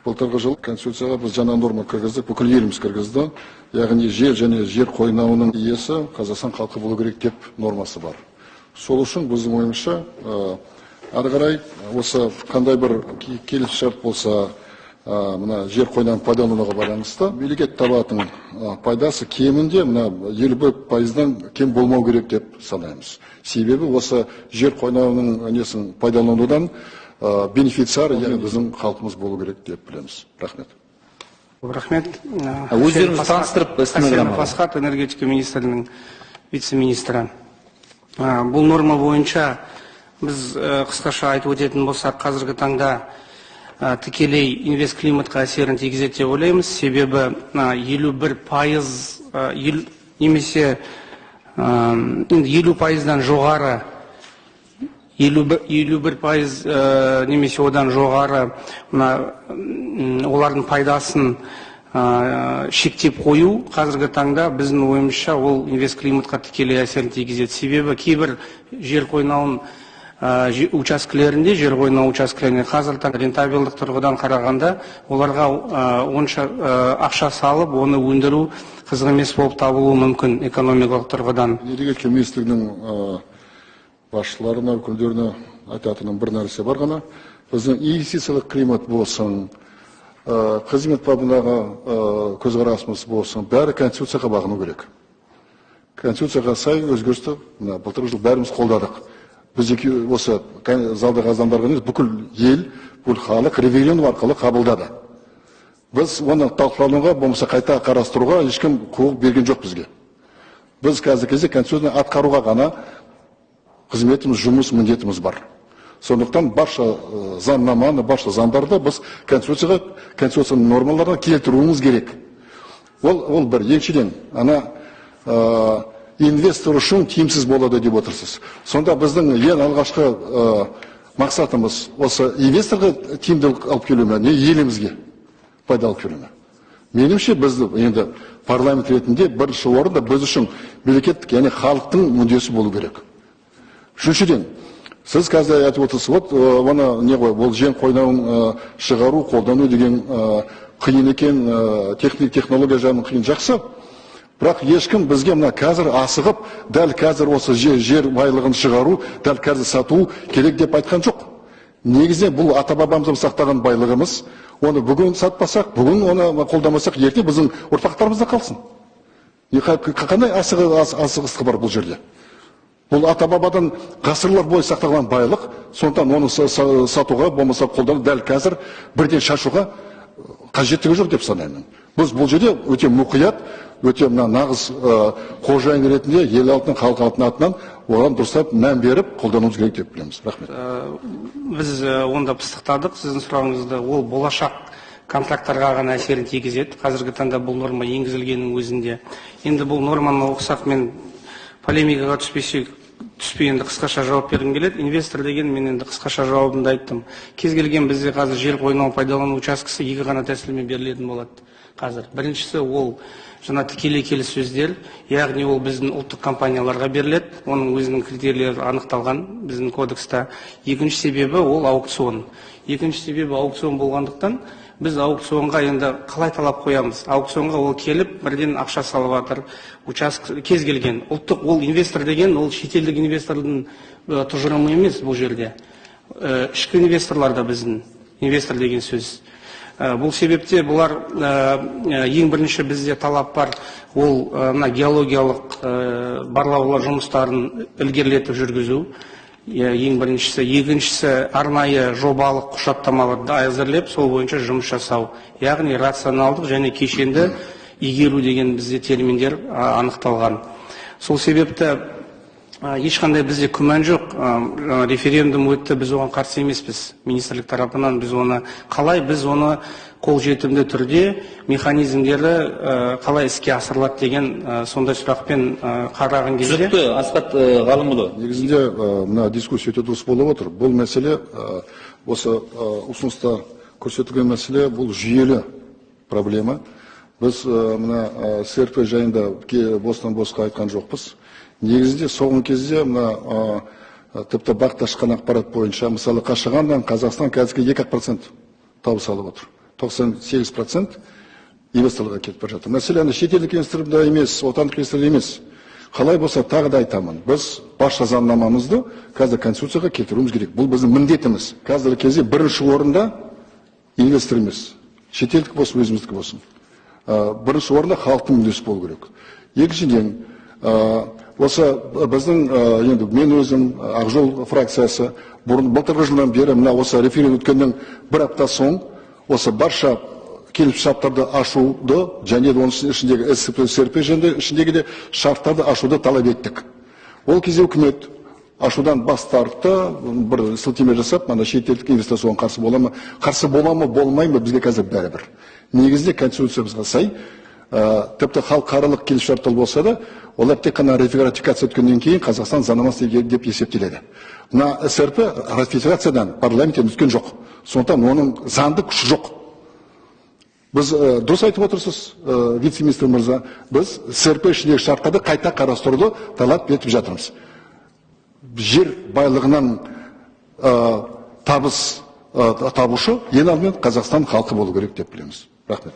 Былтырғы жыл Конституцияға біз жаңа норма кіргіздік, бүкіл еліміз кіргізді. Яғни жер және жер қойнауының иесі Қазақстан халқы болу керек деп нормасы бар. Сол үшін біздің ойымызша ары қарай осы қандай бір келісімшарт болса, мына жер қойнауын пайдалануға байланысты мемлекет табатын пайдасы кемінде мына 50%-дан кем болмау керек деп санаймыз. Себебі осы жер қойнауының несін пайдаланудан бенефициар біздің халқымыз болу керек деп білеміз. Рахмет. Рахмет. Өздеріңіз таныстырып, стенограмма. Фасхат, энергетика министрінің вице-министрі. Бұл норма бойынша біз қысқаша айтып өтетін болсақ, қазіргі таңда тікелей инвестклиматқа әсерін тигізеді деп ойлаймыз. Себебі 51% немесе 50%-дан жоғары 51% немесе одан жоғары олардың пайдасын шектеп қою қазіргі таңда біздің ойымызша ол инвестклиматқа тікелей әсерін тигізеді. Себебі кейбір жер қойнауын учаскелерінде, жер қойнау учаскелеріне қазір рентабелдік тұрғыдан қарағанда оларға онша ақша салып, оны өндіру қызық емес болып табылуы мүмкін экономикалық тұрғыдан. Энергетика министрлігінің басшыларына, өкілдеріне айтатыным бір нәрсе бар ғана. Біздің инвестициялық климат болсын, қызмет бабындағы көзқарасымыз болсын, бәрі Конституцияға бағыну керек. Конституцияға сай өзгерісті былтырғы жыл бәріміз қолдадық. Біз осы залдағы азамдарға емес, бүкіл ел, бүкіл халық референдум арқылы қабылдады. Біз оны талқылануға, болмаса қайта қарастыруға ешкім құқық берген жоқ бізге. Біз қазіргі кезде Конституцияны атқаруға ғана қызметіміз, жұмыс, міндетіміз бар. Сондықтан барша заңнаманы, барша заңдарды біз Конституцияның нормаларына келтіруіміз керек. Ол бір. Екіншіден, инвестор үшін тиімсіз болады деп отырсыз. Сонда біздің ең алғашқы мақсатымыз осы инвесторға тиімділік алып келу ме, не елімізге пайда алып келу ме? Меніңше біз енді парламент ретінде бірінші орында біз үшін мемлекеттік, яғни халықтың мүддесі болу керек. Үшіншіден, сіз қазір айтып отырсыз, оны не ғой, ол жер қойнауын шығару, қолдану деген қиын екен, технология жағынан қиын, жақсы. Бірақ ешкім бізге мына қазір асығып, дәл қазір осы жер байлығын шығару, дәл қазір сату керек деп айтқан жоқ. Негізінен бұл ата-бабамыздың сақтаған байлығымыз, оны бүгін сатпасақ, бүгін оны қолдамасақ, ертең біздің ұрпақтарымызда қалсын. Қандай асығыстық бар бұл жерде? Бұл ата-бабадан ғасырлар бойы сақталған байлық, сондықтан оны сатуға, болмаса қолданып, дәл қазір бірден шашуға қажеттігі жоқ деп санаймын. Біз бұл жерде өте мұқият, өте нағыз қожайын ретінде ел алдынан, халық атынан оған дұрыстап мән беріп қолдануымыз керек деп білеміз. Рахмет. Біз онда пысықтадық сіздің сұрағыңызды. Ол болашақ контракттарға ғана әсерін тигізеді. Қазіргі таңда бұл норма енгізілгеннің өзінде. Енді бұл норманы оқысақ, мен полемикаға түспегенде қысқаша жауап бергім келеді. Инвестор деген мен енді қысқаша жауабымды айттым. Кез келген бізде қазір жер қойнауын пайдалану учаскесі екі ғана тәсілмен берілетін болады. Қазір біріншісі ол жаңа тікелей келіссөздер, яғни ол біздің ұлттық компанияларға беріледі, оның өзінің критерийлері анықталған біздің кодекста. Екінші себебі ол аукцион. Екінші себебі аукцион болғандықтан біз аукционға енді қалай талап қоямыз? Аукционға ол келіп, бірден ақша салып жатыр, участок кез келген. Ұлттық ол инвестор деген, ол шетелдік инвестордың тұжырымы емес бұл жерде. Ішкі инвесторлар да біздің инвестор деген сөз. Бұл себепте бұлар ең бірінші бізде талап бар, ол геологиялық барлаулар жұмыстарын ілгерілетіп жүргізу. Ең біріншісі. Екіншісі арнайы жобалық құжаттамаларды әзірлеп, сол бойынша жұмыс жасау. Яғни рационалдық және кешенді игеру деген бізде терминдер анықталған. Сол себепті ешқандай бізде күмән жоқ. Референдум өтті, біз оған қарсы емеспіз. Министрлік тарапынан біз оны қалай, біз оны қолжетімді түрде механизмдері қалай іске асырылады деген сондай сұрақпен қараған кезде. Жүкті Асхат Ғалымұлы. Негізінде мына дискуссия өте дұрыс болып отыр. Бұл мәселе, осы ұсыныста көрсетілген мәселе, бұл жүйелі проблема. Біз мына СРП жайында бостан-босқа айтқан жоқпыз. Негізінде соңғы кезде мына тіпті бақ ташқан ақпарат бойынша, мысалы Қашағаннан Қазақстан қазіргі 2% табыс алып отыр. 98% инвесторларға кетіп бара жатыр. Мәселені шетелдік инвесторларда емес, отандық инвесторларда емес. Қалай болса тағы да айтамын. Біз басқа заңнамамызды қазір конституцияға келтіруіміз керек. Бұл біздің міндетіміз. Қазіргі кезде бірінші орында инвестор емес. Шетелдік болсын, өзіміздікі болсын. Бірінші орында халықтың мүддесі болу керек. Екіншіден, осы біздің енді мен өзім Ақжол фракциясы былтырғы жылдан бері мына осы референдум өткеннен бір апта соң осы барша келісімшарттарды ашуды және оның ішіндегі СРП ішіндегі де шарттарды ашуды талап еттік. Ол кезде үкімет ашудан бас тартты, бір сілтеме жасап, мына шетелдік инвестор соған қарсы бола ма, болмай ма, бізге қазір бәрібір. Негізінде конституциямызға сай, тіпті халықаралық келісімшарттар болса да, олар тек қана ратификация өткеннен кейін Қазақстан заңнамасы деп есептеледі. Мына СРП ратификациядан парламенттен өткен жоқ. Сондықтан оның заңды күші жоқ. Біз дұрыс айтып отырсыз, вице-министр мырза, біз СРП ішіндегі шарттарды қайта қарастыруды талап етіп жатырмыз. Жер байлығынан табыс табушы ең алдымен Қазақстан халқы болу керек деп білеміз. Рахмет.